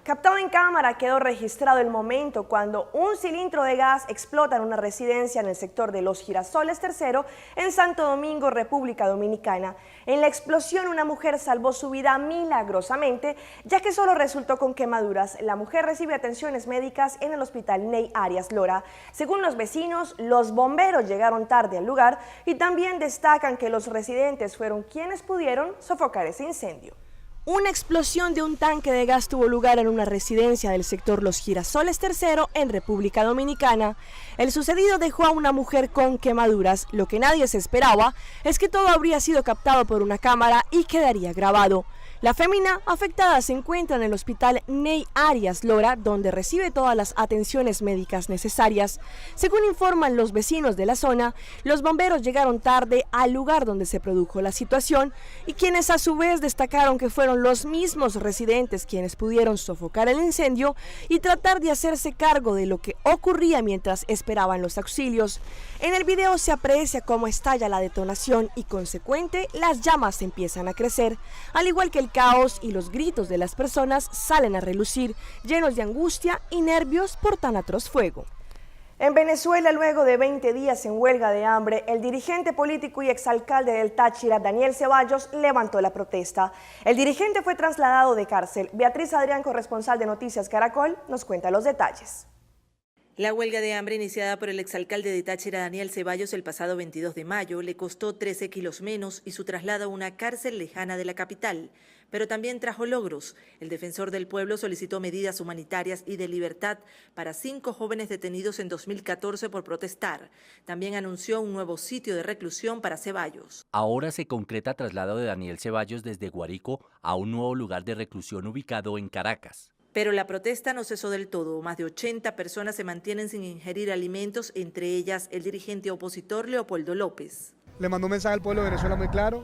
Captado en cámara quedó registrado el momento cuando un cilindro de gas explota en una residencia en el sector de Los Girasoles III en Santo Domingo, República Dominicana. En la explosión una mujer salvó su vida milagrosamente, ya que solo resultó con quemaduras. La mujer recibe atenciones médicas en el hospital Ney Arias Lora. Según los vecinos, los bomberos llegaron tarde al lugar y también destacan que los residentes fueron quienes pudieron sofocar ese incendio. Una explosión de un tanque de gas tuvo lugar en una residencia del sector Los Girasoles III en República Dominicana. El sucedido dejó a una mujer con quemaduras. Lo que nadie se esperaba es que todo habría sido captado por una cámara y quedaría grabado. La fémina afectada se encuentra en el hospital Ney Arias Lora, donde recibe todas las atenciones médicas necesarias. Según informan los vecinos de la zona, los bomberos llegaron tarde al lugar donde se produjo la situación y quienes a su vez destacaron que fueron los mismos residentes quienes pudieron sofocar el incendio y tratar de hacerse cargo de lo que ocurría mientras esperaban los auxilios. En el video se aprecia cómo estalla la detonación y consecuente las llamas empiezan a crecer, al igual que el caos y los gritos de las personas salen a relucir, llenos de angustia y nervios por tan atroz fuego. En Venezuela, luego de 20 días en huelga de hambre, el dirigente político y exalcalde del Táchira, Daniel Ceballos, levantó la protesta. El dirigente fue trasladado de cárcel. Beatriz Adrián, corresponsal de Noticias Caracol, nos cuenta los detalles. La huelga de hambre iniciada por el exalcalde de Táchira, Daniel Ceballos, el pasado 22 de mayo, le costó 13 kilos menos y su traslado a una cárcel lejana de la capital. Pero también trajo logros. El defensor del pueblo solicitó medidas humanitarias y de libertad para 5 jóvenes detenidos en 2014 por protestar. También anunció un nuevo sitio de reclusión para Ceballos. Ahora se concreta traslado de Daniel Ceballos desde Guárico a un nuevo lugar de reclusión ubicado en Caracas. Pero la protesta no cesó del todo. Más de 80 personas se mantienen sin ingerir alimentos, entre ellas el dirigente opositor Leopoldo López. Le mandó un mensaje al pueblo de Venezuela muy claro,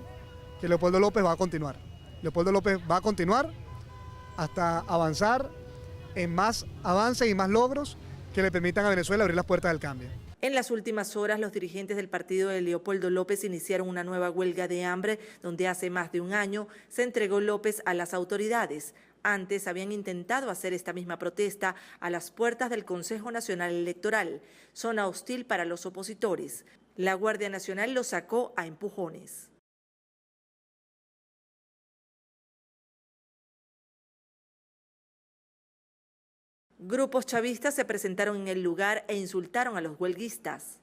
que Leopoldo López va a continuar. Leopoldo López va a continuar hasta avanzar en más avances y más logros que le permitan a Venezuela abrir las puertas del cambio. En las últimas horas, los dirigentes del partido de Leopoldo López iniciaron una nueva huelga de hambre, donde hace más de un año se entregó López a las autoridades. Antes habían intentado hacer esta misma protesta a las puertas del Consejo Nacional Electoral, zona hostil para los opositores. La Guardia Nacional los sacó a empujones. Grupos chavistas se presentaron en el lugar e insultaron a los huelguistas.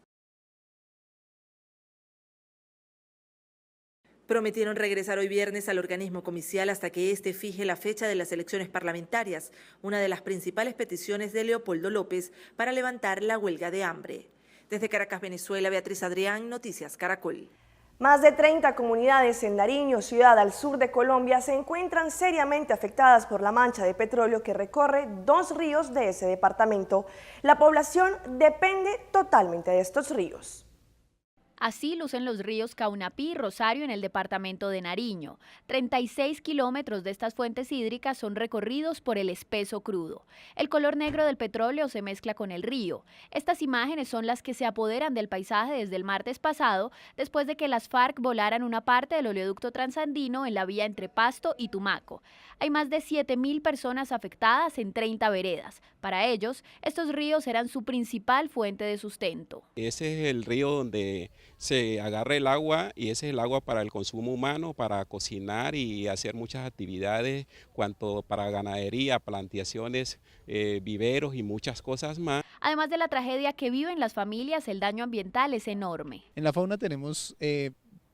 Prometieron regresar hoy viernes al organismo comicial hasta que éste fije la fecha de las elecciones parlamentarias, una de las principales peticiones de Leopoldo López para levantar la huelga de hambre. Desde Caracas, Venezuela, Beatriz Adrián, Noticias Caracol. Más de 30 comunidades en Nariño, ciudad al sur de Colombia, se encuentran seriamente afectadas por la mancha de petróleo que recorre 2 ríos de ese departamento. La población depende totalmente de estos ríos. Así lucen los ríos Caunapí y Rosario en el departamento de Nariño. 36 kilómetros de estas fuentes hídricas son recorridos por el espeso crudo. El color negro del petróleo se mezcla con el río. Estas imágenes son las que se apoderan del paisaje desde el martes pasado, después de que las FARC volaran una parte del oleoducto transandino en la vía entre Pasto y Tumaco. Hay más de 7.000 personas afectadas en 30 veredas. Para ellos, estos ríos eran su principal fuente de sustento. Ese es el río donde se agarra el agua y ese es el agua para el consumo humano, para cocinar y hacer muchas actividades, cuanto para ganadería, plantaciones, viveros y muchas cosas más. Además de la tragedia que viven las familias, el daño ambiental es enorme. En la fauna tenemos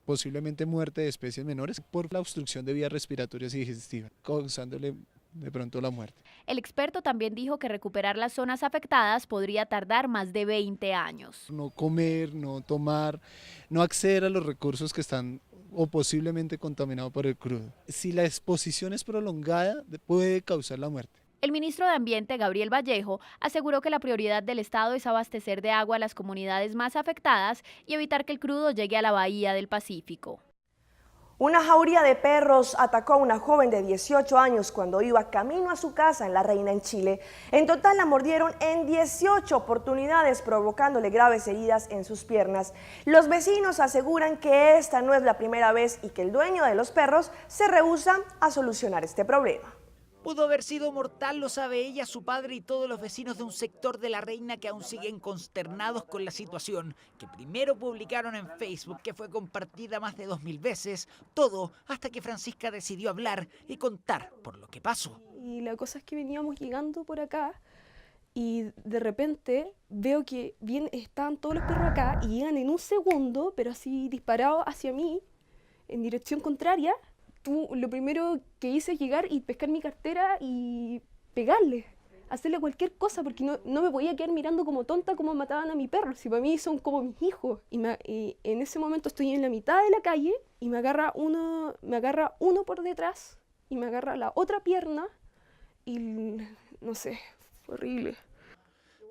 posiblemente muerte de especies menores por la obstrucción de vías respiratorias y digestivas, causándole de pronto la muerte. El experto también dijo que recuperar las zonas afectadas podría tardar más de 20 años. No comer, no tomar, no acceder a los recursos que están o posiblemente contaminados por el crudo. Si la exposición es prolongada, puede causar la muerte. El ministro de Ambiente, Gabriel Vallejo, aseguró que la prioridad del Estado es abastecer de agua a las comunidades más afectadas y evitar que el crudo llegue a la bahía del Pacífico. Una jauría de perros atacó a una joven de 18 años cuando iba camino a su casa en La Reina, en Chile. En total la mordieron en 18 oportunidades, provocándole graves heridas en sus piernas. Los vecinos aseguran que esta no es la primera vez y que el dueño de los perros se rehúsa a solucionar este problema. Pudo haber sido mortal, lo sabe ella, su padre y todos los vecinos de un sector de La Reina que aún siguen consternados con la situación, que primero publicaron en Facebook, que fue compartida más de 2000 veces, todo hasta que Francisca decidió hablar y contar por lo que pasó. Y la cosa es que veníamos llegando por acá y de repente veo que estaban todos los perros acá y llegan en un segundo, pero así disparados hacia mí, en dirección contraria. Lo primero que hice es llegar y pescar mi cartera y pegarle, hacerle cualquier cosa, porque no me podía quedar mirando como tonta como mataban a mi perro, si para mí son como mis hijos. Y en ese momento estoy en la mitad de la calle y me agarra uno por detrás y me agarra la otra pierna y no sé, fue horrible.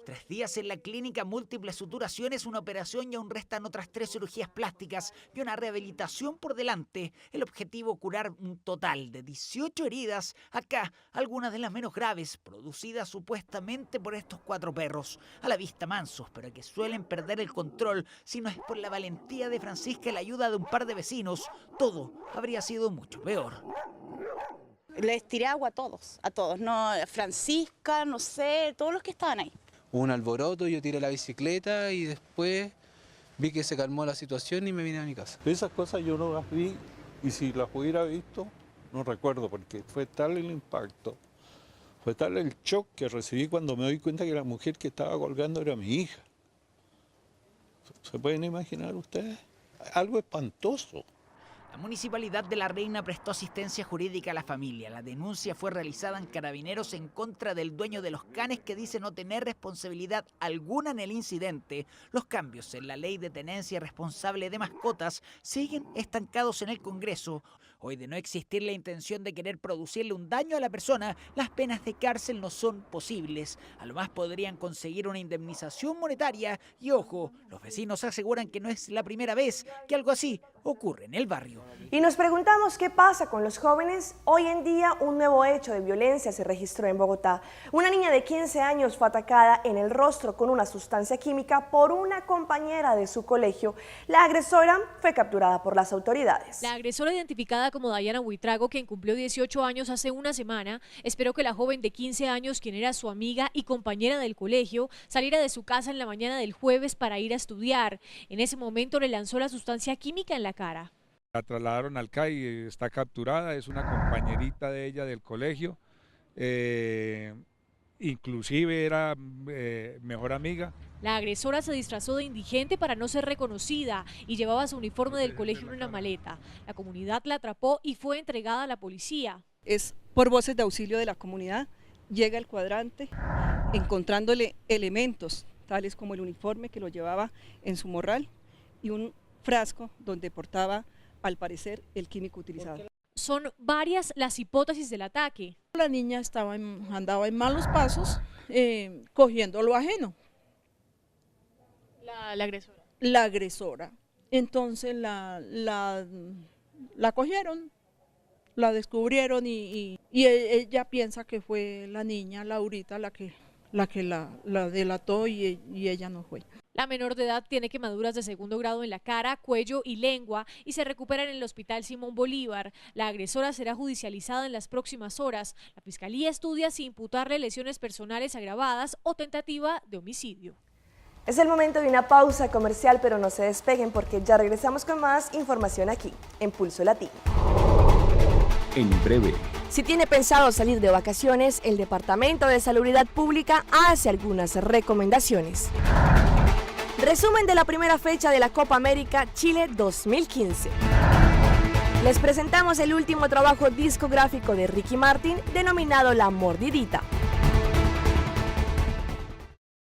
3 días en la clínica, múltiples suturaciones, una operación y aún restan otras 3 cirugías plásticas y una rehabilitación por delante. El objetivo, curar un total de 18 heridas, acá algunas de las menos graves, producidas supuestamente por estos 4 perros. A la vista mansos, pero que suelen perder el control, si no es por la valentía de Francisca y la ayuda de un par de vecinos, todo habría sido mucho peor. Les tiré agua a todos, no, Francisca, no sé, todos los que estaban ahí. Hubo un alboroto, yo tiré la bicicleta y después vi que se calmó la situación y me vine a mi casa. Esas cosas yo no las vi y si las hubiera visto, no recuerdo porque fue tal el impacto, fue tal el shock que recibí cuando me doy cuenta que la mujer que estaba colgando era mi hija. ¿Se pueden imaginar ustedes? Algo espantoso. La Municipalidad de La Reina prestó asistencia jurídica a la familia. La denuncia fue realizada en Carabineros en contra del dueño de los canes, que dice no tener responsabilidad alguna en el incidente. Los cambios en la ley de tenencia responsable de mascotas siguen estancados en el Congreso. Hoy, de no existir la intención de querer producirle un daño a la persona, las penas de cárcel no son posibles. A lo más podrían conseguir una indemnización monetaria y, ojo, los vecinos aseguran que no es la primera vez que algo así ocurre en el barrio. Y nos preguntamos qué pasa con los jóvenes. Hoy en día un nuevo hecho de violencia se registró en Bogotá. Una niña de 15 años fue atacada en el rostro con una sustancia química por una compañera de su colegio. La agresora fue capturada por las autoridades. La agresora, identificada como Dayana Buitrago, quien cumplió 18 años hace una semana, esperó que la joven de 15 años, quien era su amiga y compañera del colegio, saliera de su casa en la mañana del jueves para ir a estudiar. En ese momento le lanzó la sustancia química en la cara. La trasladaron al CAI, está capturada, es una compañerita de ella del colegio, inclusive era mejor amiga. La agresora se disfrazó de indigente para no ser reconocida y llevaba su uniforme del colegio en una maleta. La comunidad la atrapó y fue entregada a la policía. Es por voces de auxilio de la comunidad, llega el cuadrante encontrándole elementos tales como el uniforme que lo llevaba en su morral y un frasco donde portaba, al parecer, el químico utilizado. Son varias las hipótesis del ataque. La niña andaba en malos pasos, cogiendo lo ajeno. La agresora. La agresora. Entonces la cogieron, la descubrieron y ella piensa que fue la niña, Laurita, la que la delató y ella no fue. La menor de edad tiene quemaduras de 2º grado en la cara, cuello y lengua y se recupera en el Hospital Simón Bolívar. La agresora será judicializada en las próximas horas. La Fiscalía estudia si imputarle lesiones personales agravadas o tentativa de homicidio. Es el momento de una pausa comercial, pero no se despeguen porque ya regresamos con más información aquí, en Pulso Latino. En breve. Si tiene pensado salir de vacaciones, el Departamento de Salubridad Pública hace algunas recomendaciones. Resumen de la primera fecha de la Copa América Chile 2015. Les presentamos el último trabajo discográfico de Ricky Martin, denominado La Mordidita.